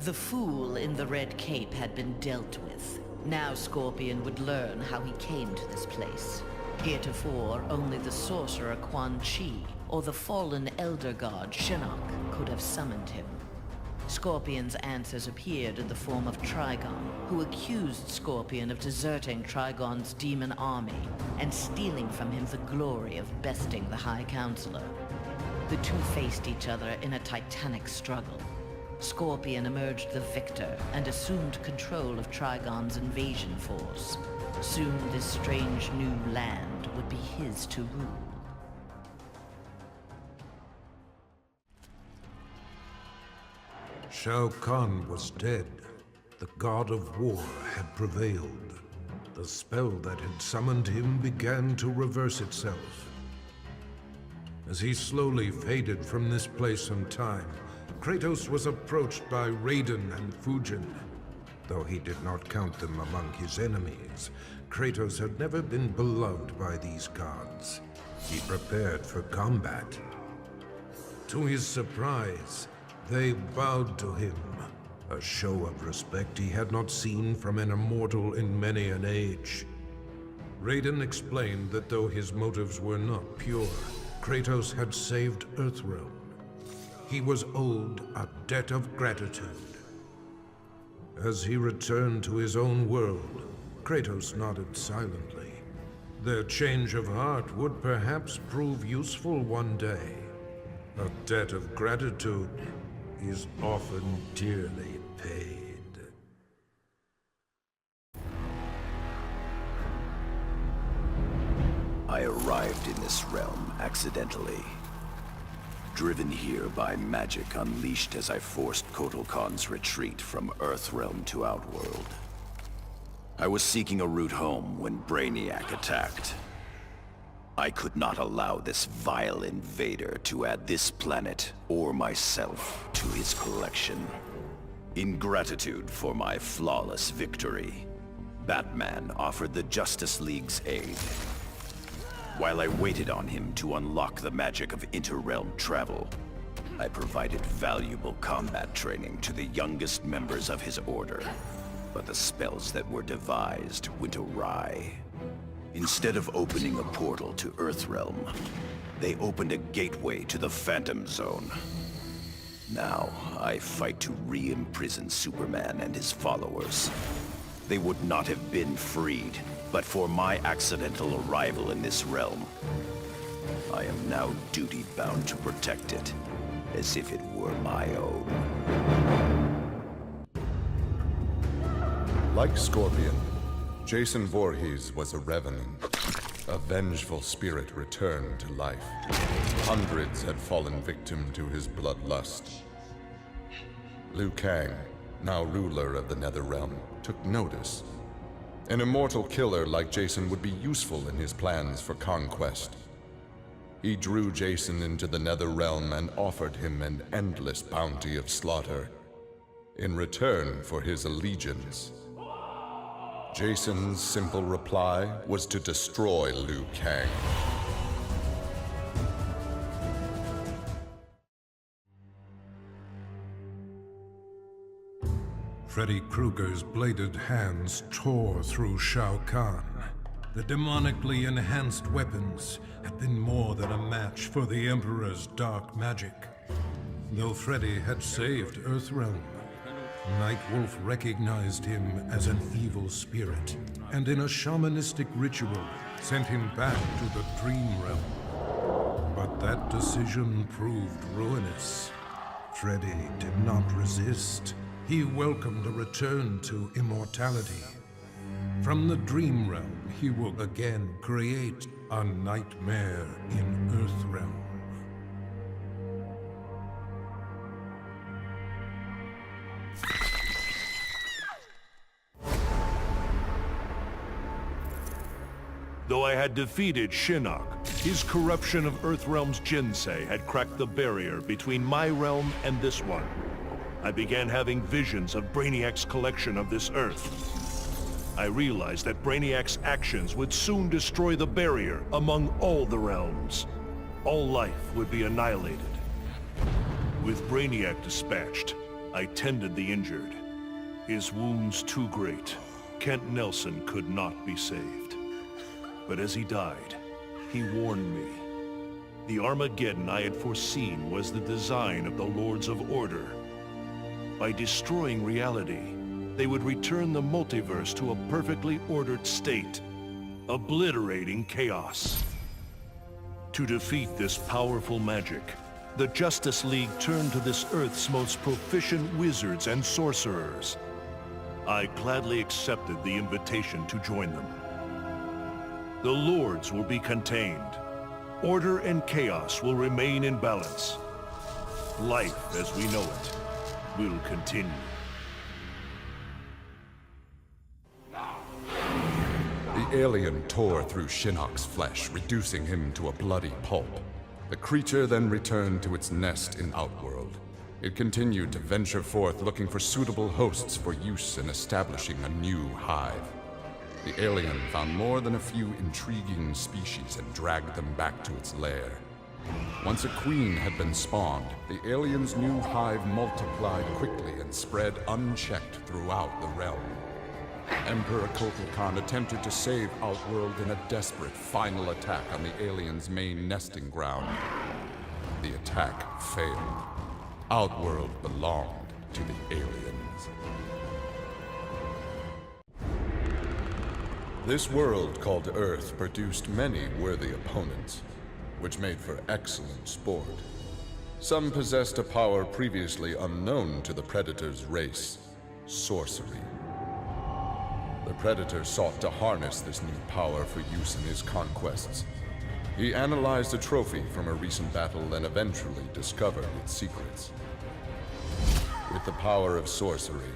The fool in the red cape had been dealt with. Now Scorpion would learn how he came to this place. Heretofore, only the sorcerer Quan Chi or the fallen elder god Shinnok could have summoned him. Scorpion's answers appeared in the form of Trigon, who accused Scorpion of deserting Trigon's demon army and stealing from him the glory of besting the High Counselor. The two faced each other in a titanic struggle. Scorpion emerged the victor and assumed control of Trigon's invasion force. Soon this strange new land would be his to rule. Shao Kahn was dead. The god of war had prevailed. The spell that had summoned him began to reverse itself. As he slowly faded from this place and time, Kratos was approached by Raiden and Fujin. Though he did not count them among his enemies, Kratos had never been beloved by these gods. He prepared for combat. To his surprise, they bowed to him, a show of respect he had not seen from an immortal in many an age. Raiden explained that though his motives were not pure, Kratos had saved Earthrealm. He was owed a debt of gratitude. As he returned to his own world, Kratos nodded silently. Their change of heart would perhaps prove useful one day. A debt of gratitude is often dearly paid. I arrived in this realm accidentally. Driven here by magic unleashed as I forced Kotal Kahn's retreat from Earthrealm to Outworld. I was seeking a route home when Brainiac attacked. I could not allow this vile invader to add this planet or myself to his collection. In gratitude for my flawless victory, Batman offered the Justice League's aid. While I waited on him to unlock the magic of inter-realm travel, I provided valuable combat training to the youngest members of his order. But the spells that were devised went awry. Instead of opening a portal to Earthrealm, they opened a gateway to the Phantom Zone. Now, I fight to re-imprison Superman and his followers. They would not have been freed, but for my accidental arrival in this realm. I am now duty-bound to protect it, as if it were my own. Like Scorpion, Jason Voorhees was a revenant. A vengeful spirit returned to life. Hundreds had fallen victim to his bloodlust. Liu Kang, now ruler of the Netherrealm, took notice. An immortal killer like Jason would be useful in his plans for conquest. He drew Jason into the Netherrealm and offered him an endless bounty of slaughter in return for his allegiance. Jason's simple reply was to destroy Liu Kang. Freddy Krueger's bladed hands tore through Shao Kahn. The demonically enhanced weapons had been more than a match for the Emperor's dark magic. Though Freddy had saved Earthrealm, Nightwolf recognized him as an evil spirit, and in a shamanistic ritual, sent him back to the Dream Realm. But that decision proved ruinous. Freddy did not resist. He welcomed a return to immortality. From the Dream Realm, he will again create a nightmare in Earthrealm. Though I had defeated Shinnok, his corruption of Earthrealm's Jinsei had cracked the barrier between my realm and this one. I began having visions of Brainiac's collection of this Earth. I realized that Brainiac's actions would soon destroy the barrier among all the realms. All life would be annihilated. With Brainiac dispatched, I tended the injured. His wounds too great. Kent Nelson could not be saved. But as he died, he warned me. The Armageddon I had foreseen was the design of the Lords of Order. By destroying reality, they would return the multiverse to a perfectly ordered state, obliterating chaos. To defeat this powerful magic, the Justice League turned to this Earth's most proficient wizards and sorcerers. I gladly accepted the invitation to join them. The Lords will be contained. Order and chaos will remain in balance. Life as we know it will continue. The alien tore through Shinnok's flesh, reducing him to a bloody pulp. The creature then returned to its nest in Outworld. It continued to venture forth looking for suitable hosts for use in establishing a new hive. The alien found more than a few intriguing species and dragged them back to its lair. Once a queen had been spawned, the alien's new hive multiplied quickly and spread unchecked throughout the realm. Emperor Kotal Kahn attempted to save Outworld in a desperate final attack on the alien's main nesting ground. The attack failed. Outworld belonged to the aliens. This world called Earth produced many worthy opponents, which made for excellent sport. Some possessed a power previously unknown to the Predator's race, sorcery. The Predator sought to harness this new power for use in his conquests. He analyzed a trophy from a recent battle and eventually discovered its secrets. With the power of sorcery,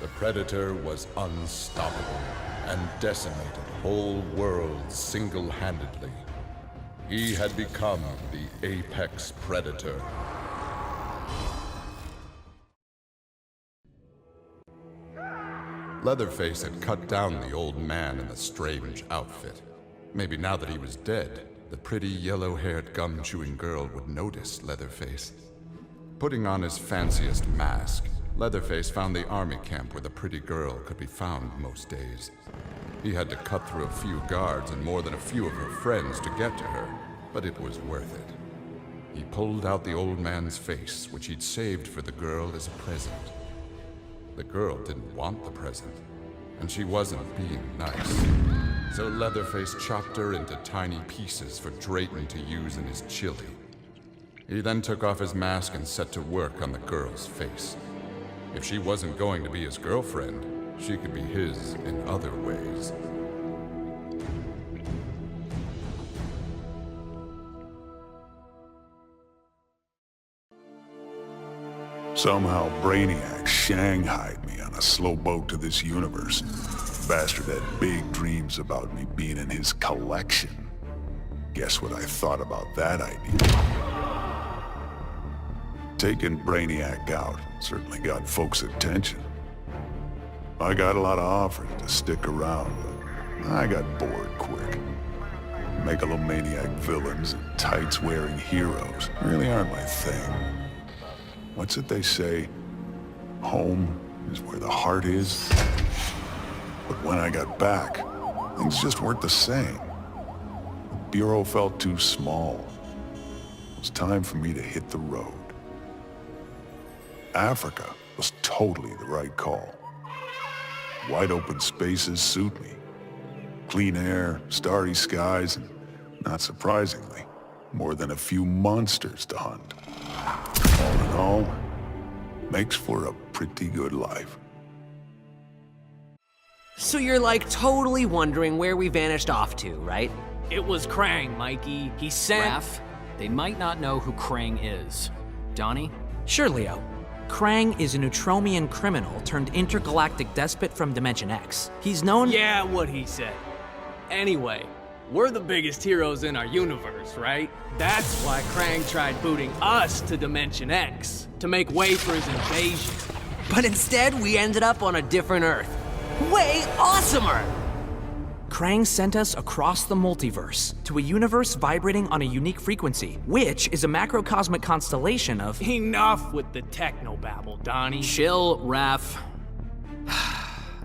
the Predator was unstoppable and decimated whole worlds single-handedly. He had become the apex predator. Leatherface had cut down the old man in the strange outfit. Maybe now that he was dead, the pretty yellow-haired gum-chewing girl would notice Leatherface. Putting on his fanciest mask, Leatherface found the army camp where the pretty girl could be found most days. He had to cut through a few guards and more than a few of her friends to get to her, but it was worth it. He pulled out the old man's face, which he'd saved for the girl as a present. The girl didn't want the present, and she wasn't being nice. So Leatherface chopped her into tiny pieces for Drayton to use in his chili. He then took off his mask and set to work on the girl's face. If she wasn't going to be his girlfriend, she could be his in other ways. Somehow Brainiac shanghaied me on a slow boat to this universe. Bastard had big dreams about me being in his collection. Guess what I thought about that idea? Taking Brainiac out certainly got folks' attention. I got a lot of offers to stick around, but I got bored quick. Megalomaniac villains and tights-wearing heroes really aren't my thing. What's it they say? Home is where the heart is. But when I got back, things just weren't the same. The Bureau felt too small. It was time for me to hit the road. Africa was totally the right call. Wide open spaces suit me. Clean air, starry skies, and, not surprisingly, more than a few monsters to hunt. All in all, makes for a pretty good life. So you're like totally wondering where we vanished off to, right? It was Krang, Mikey. He sent... Raph, they might not know who Krang is. Donnie? Sure, Leo. Krang is a Neutromian criminal turned intergalactic despot from Dimension X. He's known— Yeah, what he said. Anyway, we're the biggest heroes in our universe, right? That's why Krang tried booting us to Dimension X, to make way for his invasion. But instead, we ended up on a different Earth. Way awesomer! Krang sent us across the multiverse to a universe vibrating on a unique frequency, which is a macrocosmic constellation of... Enough with the technobabble, Donnie. Chill, Raph.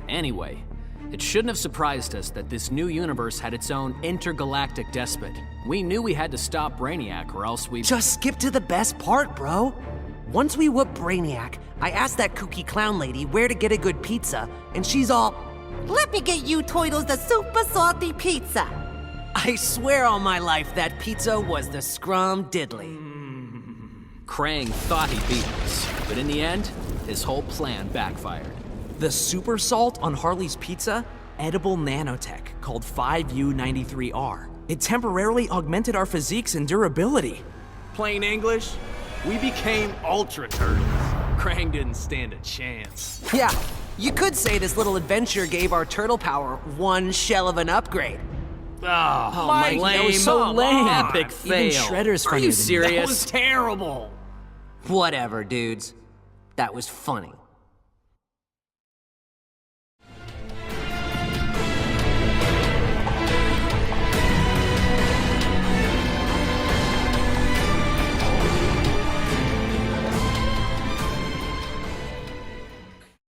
Anyway, it shouldn't have surprised us that this new universe had its own intergalactic despot. We knew we had to stop Brainiac or else we... Just skip to the best part, bro. Once we whoop Brainiac, I asked that kooky clown lady where to get a good pizza, and she's all, "Let me get you Toidles the super salty pizza." I swear on my life that pizza was the scrum diddly. Krang thought he beat us, but in the end, his whole plan backfired. The super salt on Harley's pizza? Edible nanotech called 5U93R. It temporarily augmented our physiques and durability. Plain English, we became Ultra Turtles. Krang didn't stand a chance. Yeah, you could say this little adventure gave our turtle power one shell of an upgrade. Oh, Mike, that was so lame. Epic Even fail. Shredder's Are funnier you than you. serious? That was terrible. Whatever, dudes. That was funny.